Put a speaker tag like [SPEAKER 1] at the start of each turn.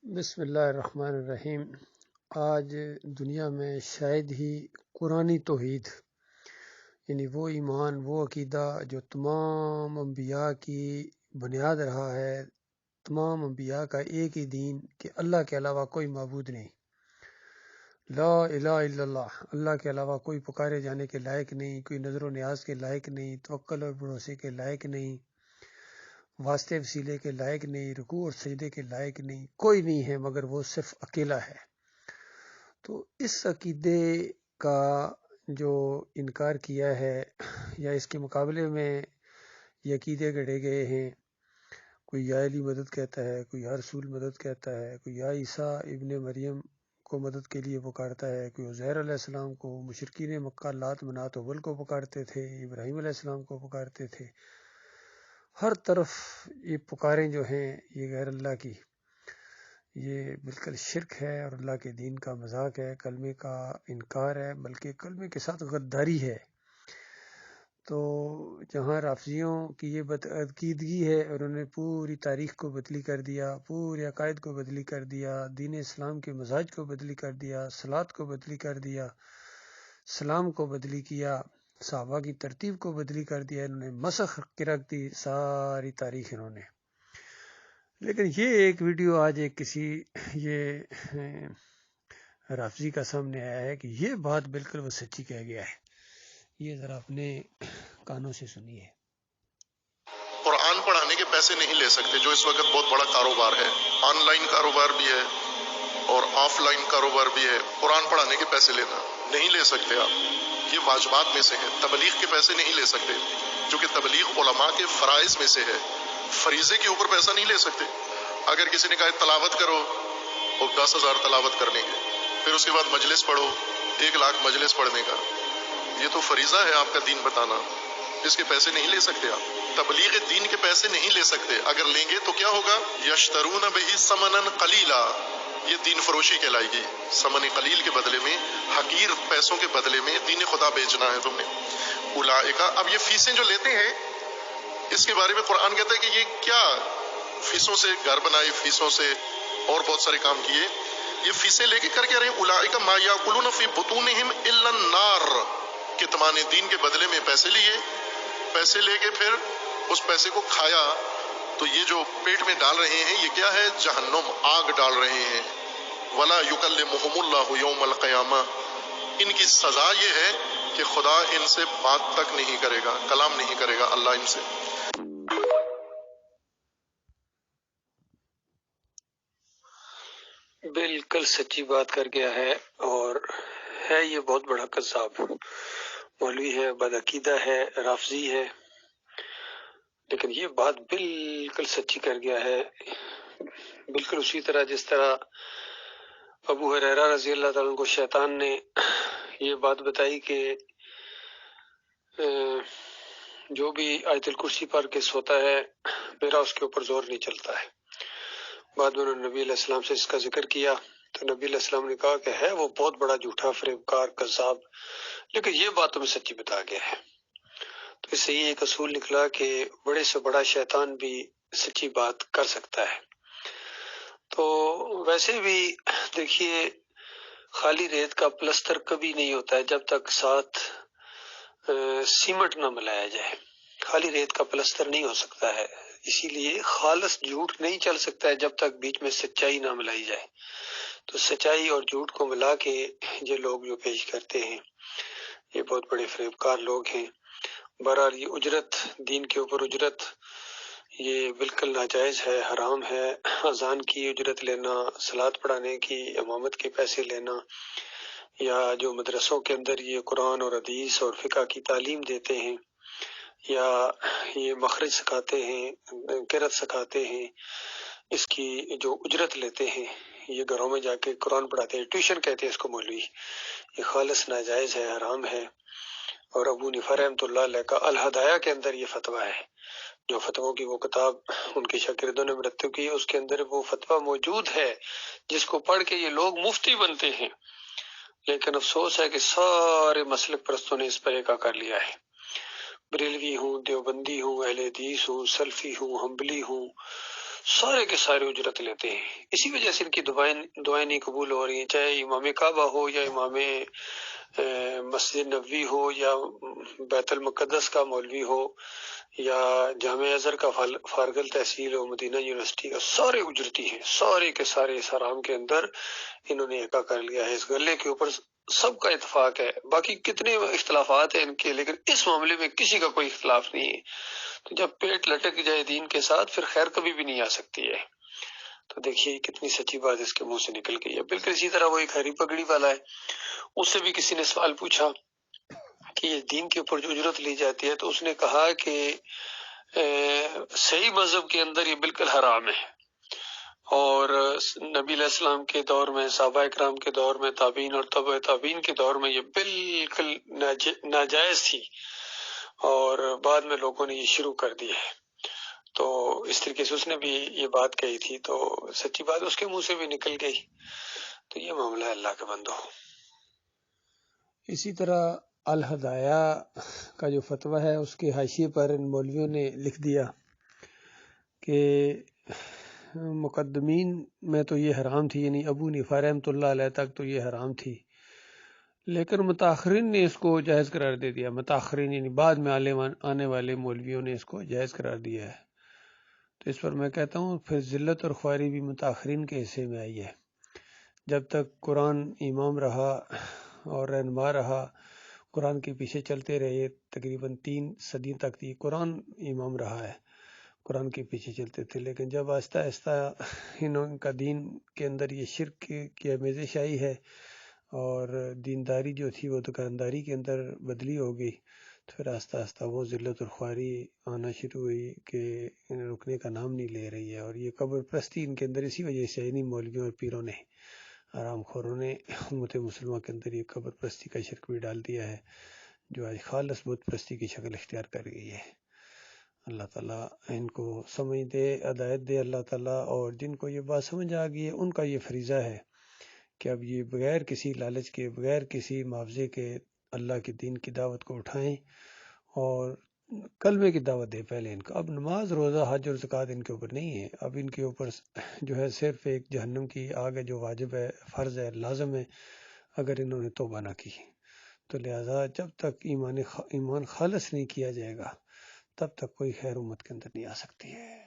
[SPEAKER 1] بسم اللہ الرحمن الرحیم۔ آج دنیا میں شاید ہی قرآنی توحید یعنی وہ ایمان، وہ عقیدہ جو تمام انبیاء کی بنیاد رہا ہے، تمام انبیاء کا ایک ہی دین کہ اللہ کے علاوہ کوئی معبود نہیں، لا الہ الا اللہ، اللہ کے علاوہ کوئی پکارے جانے کے لائق نہیں، کوئی نظر و نیاز کے لائق نہیں، توکل اور بھروسے کے لائق نہیں، واسطے وسیلے کے لائق نہیں، رکوع اور سجدے کے لائق نہیں، کوئی نہیں ہے مگر وہ صرف اکیلا ہے۔ تو اس عقیدے کا جو انکار کیا ہے یا اس کے مقابلے میں یہ عقیدے گڑھے گئے ہیں، کوئی یا علی مدد کہتا ہے، کوئی یا رسول مدد کہتا ہے، کوئی یا عیسیٰ ابن مریم کو مدد کے لیے پکارتا ہے، کوئی عزیر علیہ السلام کو، مشرکین مکہ لات منات حبل کو پکارتے تھے، ابراہیم علیہ السلام کو پکارتے تھے۔ ہر طرف یہ پکاریں جو ہیں یہ غیر اللہ کی، یہ بالکل شرک ہے اور اللہ کے دین کا مذاق ہے، کلمے کا انکار ہے، بلکہ کلمے کے ساتھ غداری ہے۔ تو جہاں رافضیوں کی یہ بدعقیدگی ہے اور انہوں نے پوری تاریخ کو بدلی کر دیا، پورے عقائد کو بدلی کر دیا، دین اسلام کے مزاج کو بدلی کر دیا، صلاۃ کو بدلی کر دیا، سلام کو بدلی کیا، صحابہ کی ترتیب کو بدلی کر دیا، انہوں نے مسخ کے رکھ دی ساری تاریخ انہوں نے۔ لیکن یہ ایک ویڈیو آج ایک کسی یہ رافضی کا سامنے آیا ہے کہ یہ بات بالکل وہ سچی کہہ گیا ہے، یہ ذرا اپنے کانوں سے سنیے۔
[SPEAKER 2] قرآن پڑھانے کے پیسے نہیں لے سکتے، جو اس وقت بہت بڑا کاروبار ہے، آن لائن کاروبار بھی ہے اور آف لائن کاروبار بھی ہے۔ قرآن پڑھانے کے پیسے لینا نہیں لے سکتے آپ، یہ واجبات میں سے ہے۔ تبلیغ کے پیسے نہیں لے سکتے، جو کہ تبلیغ علماء کے فرائض میں سے ہے، فریضے کے اوپر پیسہ نہیں لے سکتے۔ اگر کسی نے کہا تلاوت کرو اور 10,000 تلاوت کرنے کے، پھر اس کے بعد مجلس پڑھو 1,00,000 مجلس پڑھنے کا، یہ تو فریضہ ہے آپ کا دین بتانا، اس کے پیسے نہیں لے سکتے آپ۔ تبلیغ دین کے پیسے نہیں لے سکتے، اگر لیں گے تو کیا ہوگا؟ یشترون بہ ثمنا قلیلا، یہ دین فروشی کہلائے گی۔ ثمن قلیل کے بدلے میں، حقیر پیسوں کے بدلے میں دین خدا بیچنا ہے تم نے۔ اولئک، اب یہ فیسیں جو لیتے ہیں اس کے بارے میں قرآن کہتا ہے کہ یہ کیا فیسوں سے گھر بنائے، فیسوں سے اور بہت سارے کام کیے، یہ فیسیں لے کے کر کے رہے ہیں۔ اولئک ما یاکلون فی بطونہم الا النار، کتمان دین کے بدلے میں پیسے لیے، پیسے لے کے پھر اس پیسے کو کھایا، تو یہ جو پیٹ میں ڈال رہے ہیں یہ کیا ہے؟ جہنم، آگ ڈال رہے ہیں۔ ولا یکلمہم اللہ یوم القیامہ، ان کی سزا یہ ہے کہ خدا ان سے بات تک نہیں کرے گا، کلام نہیں کرے گا اللہ ان سے۔
[SPEAKER 1] بالکل سچی بات کر گیا ہے، اور ہے یہ بہت بڑا قذاب، مولوی ہے، بدعقیدہ ہے، رافضی ہے، لیکن یہ بات بالکل سچی کر گیا ہے، بالکل اسی طرح جس طرح ابو ہریرہ رضی اللہ تعالیٰ عنہ کو شیطان نے یہ بات بتائی کہ جو بھی آیت الکرسی پڑھ کے سوتا ہے میرا اس کے اوپر زور نہیں چلتا ہے۔ بعد میں انہوں نے نبی علیہ السلام سے اس کا ذکر کیا تو نبی علیہ السلام نے کہا کہ ہے وہ بہت بڑا جھوٹا، فریبکار، قذاب، لیکن یہ بات تمہیں سچی بتا گیا ہے۔ تو اس سے یہ ایک اصول نکلا کہ بڑے سے بڑا شیطان بھی سچی بات کر سکتا ہے۔ تو ویسے بھی دیکھیے، خالی ریت کا پلستر کبھی نہیں ہوتا ہے جب تک ساتھ سیمنٹ نہ ملایا جائے، خالی ریت کا پلستر نہیں ہو سکتا ہے۔ اسی لیے خالص جھوٹ نہیں چل سکتا ہے جب تک بیچ میں سچائی نہ ملائی جائے۔ تو سچائی اور جھوٹ کو ملا کے یہ لوگ جو پیش کرتے ہیں یہ بہت بڑے فریبکار لوگ ہیں۔ بہرحال یہ اجرت، دین کے اوپر اجرت، یہ بالکل ناجائز ہے، حرام ہے۔ اذان کی اجرت لینا، صلاۃ پڑھانے کی، امامت کے پیسے لینا، یا جو مدرسوں کے اندر یہ قرآن اور حدیث اور فقہ کی تعلیم دیتے ہیں، یا یہ مخرج سکھاتے ہیں، قرأت سکھاتے ہیں، اس کی جو اجرت لیتے ہیں، یہ گھروں میں جا کے قرآن پڑھاتے ہیں، ٹیوشن کہتے ہیں اس کو مولوی، یہ خالص ناجائز ہے، حرام ہے۔ اور ابو حنیفہ رحمۃ اللہ علیہ کا الہدایہ کے اندر یہ فتویٰ ہے، جو فتووں کی وہ کتاب ان کے شاگردوں نے مرتب کی ہے، اس کے اندر وہ فتویٰ موجود ہے جس کو پڑھ کے یہ لوگ مفتی بنتے ہیں۔ لیکن افسوس ہے کہ سارے مسلک پرستوں نے اس پر ایکا کر لیا ہے، بریلوی ہوں، دیوبندی ہوں، اہل حدیث ہوں، سلفی ہوں، حنبلی ہوں، سارے کے سارے اجرت لیتے ہیں. اسی وجہ سے ان کی دعائیں نہیں قبول ہو رہی ہیں، چاہے امام کعبہ ہو یا امام مسجد نبوی ہو یا بیت المقدس کا مولوی ہو یا جامع ازہر کا فارغ التحصیل ہو، مدینہ یونیورسٹی کا، سارے اجرتی ہیں، سارے کے سارے اس حرام کے اندر انہوں نے ایکا کر لیا ہے. اس گلے کے اوپر سب کا اتفاق ہے، باقی کتنے اختلافات ہیں ان کے، لیکن اس معاملے میں کسی کا کوئی اختلاف نہیں ہے. تو جب پیٹ لٹک جائے دین کے ساتھ پھر خیر کبھی بھی نہیں آ سکتی ہے. تو دیکھیے کتنی سچی بات اس کے منہ سے نکل گئی ہے. بالکل اسی طرح وہ ایک ہری پگڑی والا ہے، اس سے بھی کسی نے سوال پوچھا کہ یہ دین کے اوپر جو اجرت لی جاتی ہے، تو اس نے کہا کہ صحیح مذہب کے اندر یہ بالکل حرام ہے، اور نبی علیہ السلام کے دور میں، صحابہ اکرام کے دور میں، تابعین اور تبع تابعین کے دور میں یہ بالکل ناجائز تھی، اور بعد میں لوگوں نے یہ شروع کر دی ہے. تو اس طریقے سے اس نے بھی یہ بات کہی تھی، تو سچی بات اس کے منہ سے بھی نکل گئی. تو یہ معاملہ ہے اللہ کے بندو. اسی طرح الہدایہ کا جو فتویٰ ہے اس کے حاشیے پر ان مولویوں نے لکھ دیا کہ مقدمین میں تو یہ حرام تھی، یعنی ابو حنیفہ رحمۃ اللہ علیہ تک تو یہ حرام تھی، لیکن متاخرین نے اس کو جائز قرار دے دیا. متاخرین یعنی بعد میں آنے والے مولویوں نے اس کو جائز قرار دیا ہے. تو اس پر میں کہتا ہوں پھر ذلت اور خواری بھی متاخرین کے حصے میں آئی ہے. جب تک قرآن امام رہا اور رہنما رہا، قرآن کے پیچھے چلتے رہے، تقریباً 3 صدی تک یہ قرآن امام رہا ہے، قرآن کے پیچھے چلتے تھے. لیکن جب آہستہ آہستہ ان کا دین کے اندر یہ شرک کی آمیزش آئی ہے اور دینداری جو تھی وہ دکانداری کے اندر بدلی ہو گئی، تو پھر آہستہ آہستہ وہ ذلت اور خواری آنا شروع ہوئی کہ رکنے کا نام نہیں لے رہی ہے. اور یہ قبر پرستی ان کے اندر اسی وجہ سے انہی مولویوں اور پیروں نے، حرام خوروں نے امت مسلمہ کے اندر یہ قبر پرستی کا شرک بھی ڈال دیا ہے، جو آج خالص بت پرستی کی شکل اختیار کر گئی ہے. اللہ تعالیٰ ان کو سمجھ دے، ہدایت دے اللہ تعالیٰ. اور جن کو یہ بات سمجھ آ گئی ہے ان کا یہ فریضہ ہے کہ اب یہ بغیر کسی لالچ کے، بغیر کسی معاوضے کے اللہ کے دین کی دعوت کو اٹھائیں اور کلمے کی دعوت دیں. پہلے ان کا اب نماز، روزہ، حج اور زکوٰۃ ان کے اوپر نہیں ہے، اب ان کے اوپر جو ہے صرف ایک جہنم کی آگ ہے جو واجب ہے، فرض ہے، لازم ہے اگر انہوں نے توبہ نہ کی. تو لہٰذا جب تک ایمان خالص نہیں کیا جائے گا تب تک کوئی خیر امت کے اندر نہیں آ سکتی ہے.